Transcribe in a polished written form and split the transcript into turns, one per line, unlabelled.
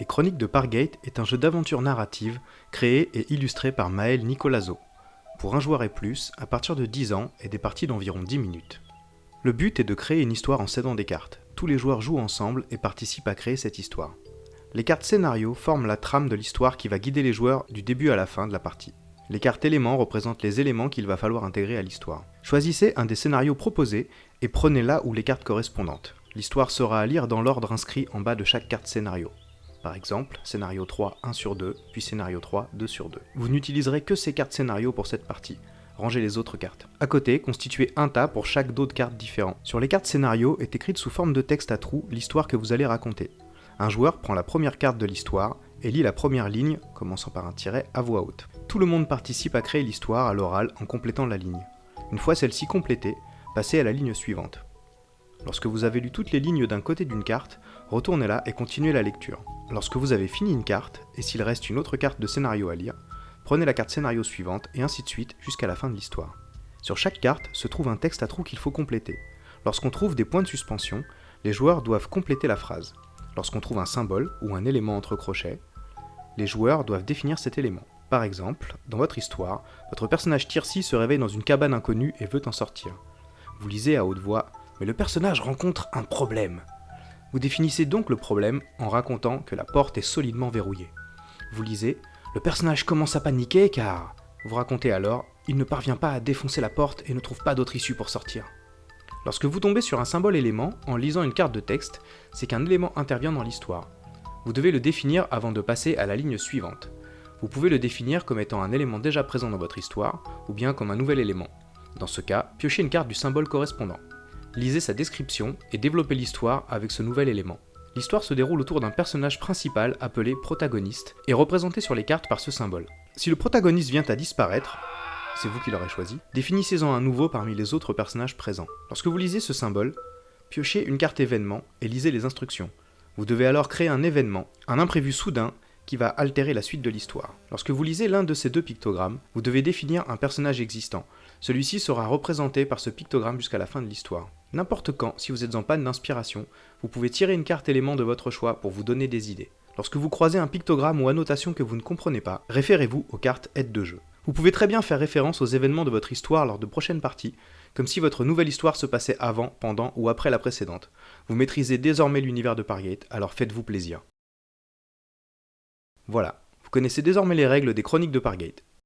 Les Chroniques de Pargate est un jeu d'aventure narrative créé et illustré par Maël Nicolazo. Pour un joueur et plus, à partir de 10 ans et des parties d'environ 10 minutes. Le but est de créer une histoire en cédant des cartes. Tous les joueurs jouent ensemble et participent à créer cette histoire. Les cartes scénario forment la trame de l'histoire qui va guider les joueurs du début à la fin de la partie. Les cartes éléments représentent les éléments qu'il va falloir intégrer à l'histoire. Choisissez un des scénarios proposés et prenez là où les cartes correspondantes. L'histoire sera à lire dans l'ordre inscrit en bas de chaque carte scénario. Par exemple, scénario 3, 1 sur 2, puis scénario 3, 2 sur 2. Vous n'utiliserez que ces cartes scénario pour cette partie. Rangez les autres cartes. À côté, constituez un tas pour chaque dos de cartes différent. Sur les cartes scénario est écrite sous forme de texte à trous l'histoire que vous allez raconter. Un joueur prend la première carte de l'histoire et lit la première ligne, commençant par un tiret, à voix haute. Tout le monde participe à créer l'histoire à l'oral en complétant la ligne. Une fois celle-ci complétée, passez à la ligne suivante. Lorsque vous avez lu toutes les lignes d'un côté d'une carte, retournez-la et continuez la lecture. Lorsque vous avez fini une carte, et s'il reste une autre carte de scénario à lire, prenez la carte scénario suivante et ainsi de suite jusqu'à la fin de l'histoire. Sur chaque carte se trouve un texte à trous qu'il faut compléter. Lorsqu'on trouve des points de suspension, les joueurs doivent compléter la phrase. Lorsqu'on trouve un symbole ou un élément entre crochets, les joueurs doivent définir cet élément. Par exemple, dans votre histoire, votre personnage Tirsi se réveille dans une cabane inconnue et veut en sortir. Vous lisez à haute voix « Mais le personnage rencontre un problème ». Vous définissez donc le problème en racontant que la porte est solidement verrouillée. Vous lisez « Le personnage commence à paniquer car… ». Vous racontez alors « Il ne parvient pas à défoncer la porte et ne trouve pas d'autre issue pour sortir ». Lorsque vous tombez sur un symbole élément en lisant une carte de texte, c'est qu'un élément intervient dans l'histoire. Vous devez le définir avant de passer à la ligne suivante. Vous pouvez le définir comme étant un élément déjà présent dans votre histoire, ou bien comme un nouvel élément. Dans ce cas, piochez une carte du symbole correspondant. Lisez sa description et développez l'histoire avec ce nouvel élément. L'histoire se déroule autour d'un personnage principal appelé protagoniste et représenté sur les cartes par ce symbole. Si le protagoniste vient à disparaître, c'est vous qui l'aurez choisi, définissez-en un nouveau parmi les autres personnages présents. Lorsque vous lisez ce symbole, piochez une carte événement et lisez les instructions. Vous devez alors créer un événement, un imprévu soudain, qui va altérer la suite de l'histoire. Lorsque vous lisez l'un de ces deux pictogrammes, vous devez définir un personnage existant. Celui-ci sera représenté par ce pictogramme jusqu'à la fin de l'histoire. N'importe quand, si vous êtes en panne d'inspiration, vous pouvez tirer une carte élément de votre choix pour vous donner des idées. Lorsque vous croisez un pictogramme ou annotation que vous ne comprenez pas, référez-vous aux cartes aide de jeu. Vous pouvez très bien faire référence aux événements de votre histoire lors de prochaines parties, comme si votre nouvelle histoire se passait avant, pendant ou après la précédente. Vous maîtrisez désormais l'univers de Pargate, alors faites-vous plaisir. Voilà, vous connaissez désormais les règles des Chroniques de Pargate.